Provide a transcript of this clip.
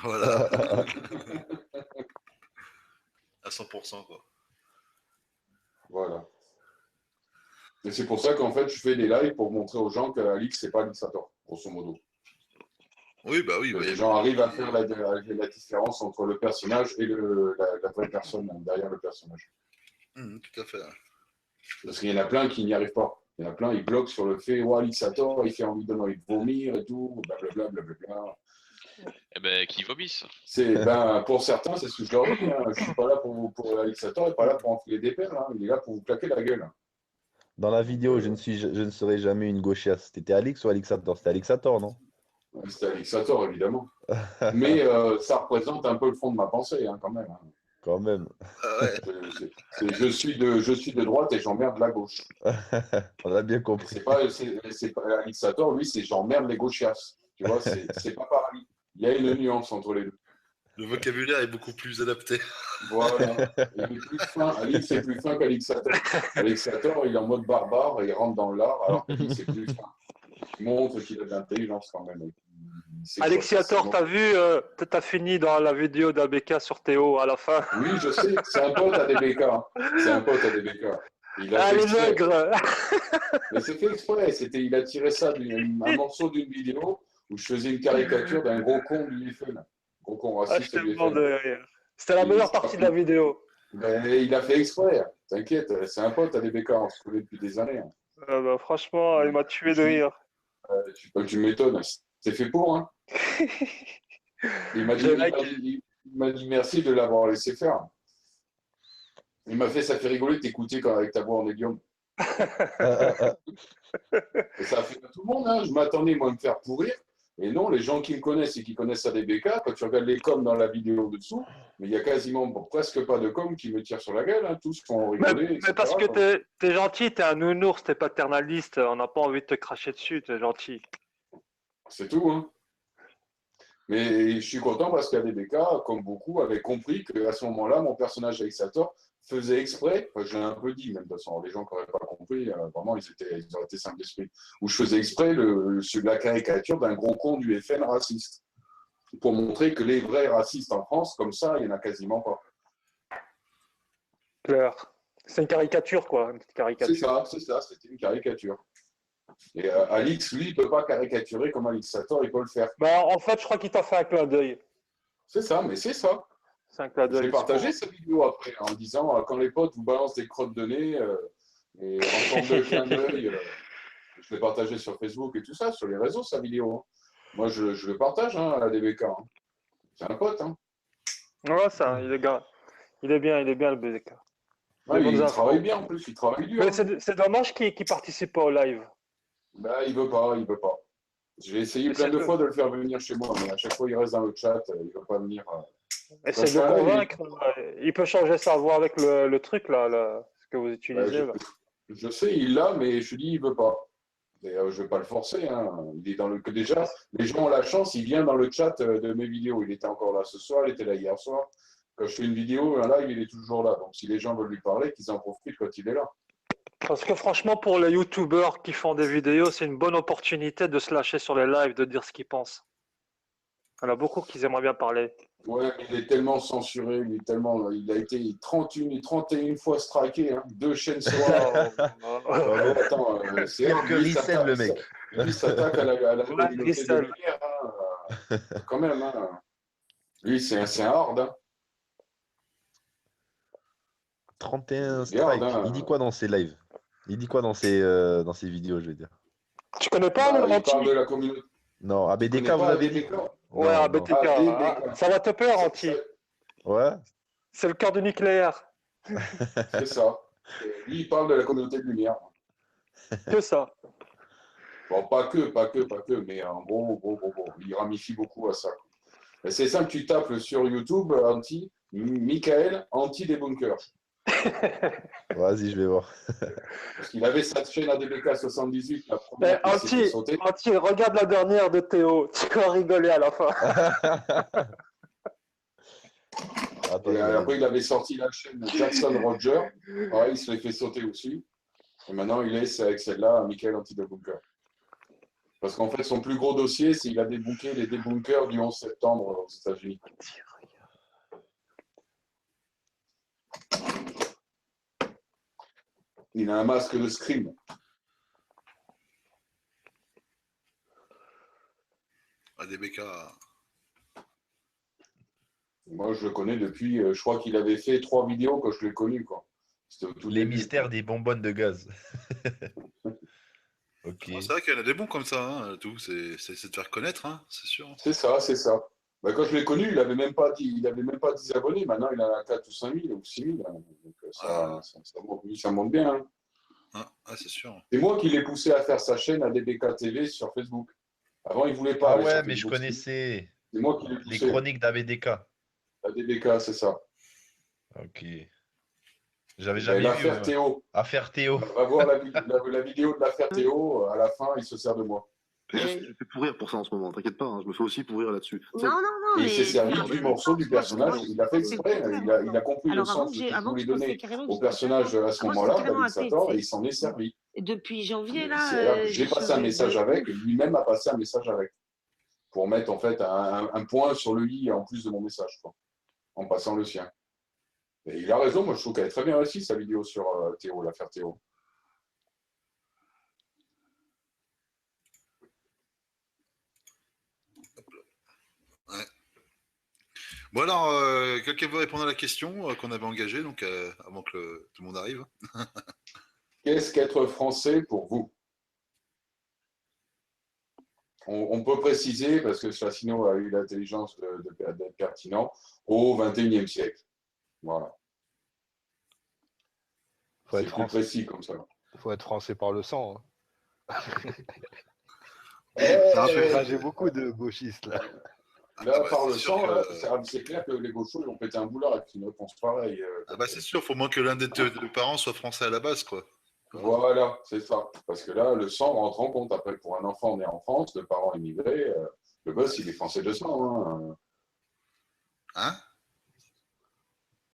Voilà, à 100%, quoi. Voilà. Et c'est pour ça qu'en fait, je fais des lives pour montrer aux gens qu'Alix, c'est pas Alixator, grosso modo. Oui, bah oui, Que bah, les gens arrivent à faire la différence entre le personnage et la vraie personne derrière le personnage. tout à fait. Parce qu'il y en a plein qui n'y arrivent pas. Il y en a plein, ils bloquent sur le fait, ouais, Alixator, il fait envie de vomir et tout, blablabla, blablabla. Eh ben, qui vomissent. Pour certains, c'est ce que je leur dis. Hein. Je suis pas là pour Alixator, il n'est pas là pour enfiler des perles. Hein. Il est là pour vous claquer la gueule. Dans la Donc, vidéo, je ne serai jamais une gauchiasse. C'était Alix ou Alixator? C'était Alixator, non? c'était Alixator, évidemment. Mais ça représente un peu le fond de ma pensée, hein, quand même. Hein. Quand même. Ah ouais. Je suis de droite et j'emmerde la gauche. On a bien compris. C'est pas Alixator, lui, c'est j'emmerde les gauchias. Tu vois, c'est pas pareil. Il y a une nuance entre les deux. Le vocabulaire est beaucoup plus adapté. Voilà. Il est plus fin. Alix est plus fin qu'Alixator. Alixator, il est en mode barbare et il rentre dans l'art, alors qu'Alix est plus fin. Il montre qu'il a de l'intelligence quand même. Alexiator, t'as vu, t'as fini dans la vidéo d'ABK sur Théo à la fin. Oui, je sais, c'est un pote à DBK. C'est un pote à DBK. Ah, les nègres. Mais c'est fait exprès. Il a tiré ça un morceau d'une vidéo où je faisais une caricature d'un gros con du FN. Gros con raciste du FN. C'était la meilleure partie de la vidéo. Ben, il a fait exprès. T'inquiète, c'est un pote à DBK. On se connaît depuis des années. Bah, franchement, il m'a tué de rire. Tu m'étonnes. C'est fait pour, hein. Il m'a dit merci de l'avoir laissé faire. Il m'a fait, ça fait rigoler de t'écouter avec ta voix en médium. Et ça a fait à tout le monde, hein. Je m'attendais, moi, à me faire pourrir. Et non, les gens qui me connaissent et qui connaissent ADBK, quand tu regardes les coms dans la vidéo dessous, mais il y a quasiment presque pas de coms qui me tirent sur la gueule, hein. Tous font rigoler. Mais parce que t'es gentil, t'es un nounours, t'es paternaliste, on n'a pas envie de te cracher dessus, t'es gentil. C'est tout, hein. Mais je suis content parce qu'ADBK, comme beaucoup, avait compris qu'à ce moment-là, mon personnage Alixator faisait exprès, enfin, je l'ai un peu dit, même de toute façon, les gens qui n'auraient pas compris, vraiment, ils auraient été simples d'esprit, où je faisais exprès la caricature d'un gros con du FN raciste, pour montrer que les vrais racistes en France, comme ça, il n'y en a quasiment pas. Claire. C'est une caricature, quoi, une petite caricature. C'est ça, c'était une caricature. Et Alix, lui, il ne peut pas caricaturer comme Alixator, il peut le faire. Bah, en fait, je crois qu'il t'a fait un clin d'œil. C'est ça, mais c'est ça. C'est un clin d'œil. J'ai partagé cette vidéo après en disant quand les potes vous balancent des crottes de nez et en forme de clin d'œil, je l'ai partagé sur Facebook et tout ça, sur les réseaux, sa vidéo. Hein. Moi, je le partage à la DBK. Hein. C'est un pote. Hein. Ouais, ça, il est bien le BZK. Ouais, il travaille bien en plus, il travaille dur. Mais c'est dommage qu'il participe pas au live. Bah, il veut pas. J'ai essayé plein de fois de le faire venir chez moi, mais à chaque fois il reste dans le chat, il veut pas venir. Essaye de convaincre. Il peut changer sa voix avec le truc là, ce que vous utilisez. Là. Je sais, il l'a, mais je dis il veut pas. Et, je vais pas le forcer. Hein. Il est déjà, les gens ont la chance, il vient dans le chat de mes vidéos. Il était encore là ce soir, il était là hier soir. Quand je fais une vidéo, un live, il est toujours là. Donc si les gens veulent lui parler, qu'ils en profitent quand il est là. Parce que franchement, pour les youtubeurs qui font des vidéos, c'est une bonne opportunité de se lâcher sur les lives, de dire ce qu'ils pensent. Il y en a beaucoup qui aimeraient bien parler. Ouais, mais il est tellement censuré, il a été 31 fois striké, hein, 2 chaînes soir. Attends, c'est que Rissel, le mec. Lui s'attaque à la communauté de lumière, hein, quand même. Hein. Lui, c'est un hard. Hein. 31 strikes. Il dit quoi dans ses lives? Il dit quoi dans ses vidéos, je veux dire? Tu connais pas le il parle de la communauté. Non, ABDK, vous avez dit? Ouais, ABDK. Ça va te peur, Anti. Ouais. C'est le cœur du nucléaire. C'est ça. Lui, il parle de la communauté de lumière. Que ça. Bon, pas que, mais un gros. Il ramifie beaucoup à ça. C'est simple, tu tapes sur YouTube, Michael, anti-débunker. Vas-y, je vais voir. Parce qu'il avait sa chaîne ADBK 78, la première qui s'est fait sauter. Anti, regarde la dernière de Théo, tu vas rigoler à la fin. Et après, il avait sorti la chaîne Jackson Roger. Pareil, il se l'est fait sauter aussi. Et maintenant, il est avec celle-là, Michael Anti-Debunker. Parce qu'en fait, son plus gros dossier, c'est qu'il a débunké les débunkers du 11 septembre aux États-Unis. Il a un masque de Scream. ADBK. Moi, je le connais depuis, je crois qu'il avait fait 3 vidéos quand je l'ai connu, quoi. C'était au tout Les début, mystères quoi. des bonbonnes de gaz. Ok. C'est vrai qu'il y en a des bons comme ça, hein, tout. C'est de faire connaître, hein, c'est sûr. C'est ça, c'est ça. Bah, quand je l'ai connu, il n'avait même pas 10 abonnés. Maintenant, il en a 4 ou 5 000 ou 6 000. Hein. Donc, ça monte bien. Hein. C'est sûr. C'est moi qui l'ai poussé à faire sa chaîne ADBK TV sur Facebook. Avant, il ne voulait pas Ah aller sur ouais, mais je Facebook. connaissais C'est moi qui l'ai les poussé. chroniques d'ABDK. ADBK, c'est ça. Ok. J'avais Et jamais vu l'affaire Théo. Affaire Théo. On va voir la vidéo de l'affaire Théo. À la fin, il se sert de moi. Je me fais pourrir pour ça en ce moment, t'inquiète pas, hein, je me fais aussi pourrir là-dessus. Non, Il mais s'est servi alors, du morceau du personnage. Il a fait exprès. Il a compris le Alors avant sens que de ce qu'il avant que voulait je pensais donner carrément que au j'étais personnage à ce avant, moment-là, j'étais carrément David athée, Sator, tu et sais. il s'en est servi. Depuis janvier, là, C'est-à-dire que j'ai passé un message avec, et lui-même a passé un message avec, pour mettre en fait un point sur le i en plus de mon message, quoi, en passant le sien. Et il a raison, moi je trouve qu'elle est très bien réussie, sa vidéo sur Théo, l'affaire Théo. Ouais. Bon alors, quelqu'un veut répondre à la question qu'on avait engagée, donc avant que tout le monde arrive. Qu'est-ce qu'être français pour vous? On peut préciser, parce que Chassino a eu l'intelligence d'être pertinent, au XXIe siècle. Voilà. C'est plus précis comme ça. Il faut être français par le sang. Hein. Eh, J'ai beaucoup de gauchistes là. Là, par le c'est sûr sang, que- c'est clair que les gauchos ils ont pété un boulard avec une réponse pareille. C'est sûr, il faut moins que l'un des deux parents soit français à la base, quoi. Voilà, c'est ça. Parce que là, le sang rentre en compte. Après, pour un enfant né en France, de parents immigrés, le boss, il est français de sang. Hein. Hein?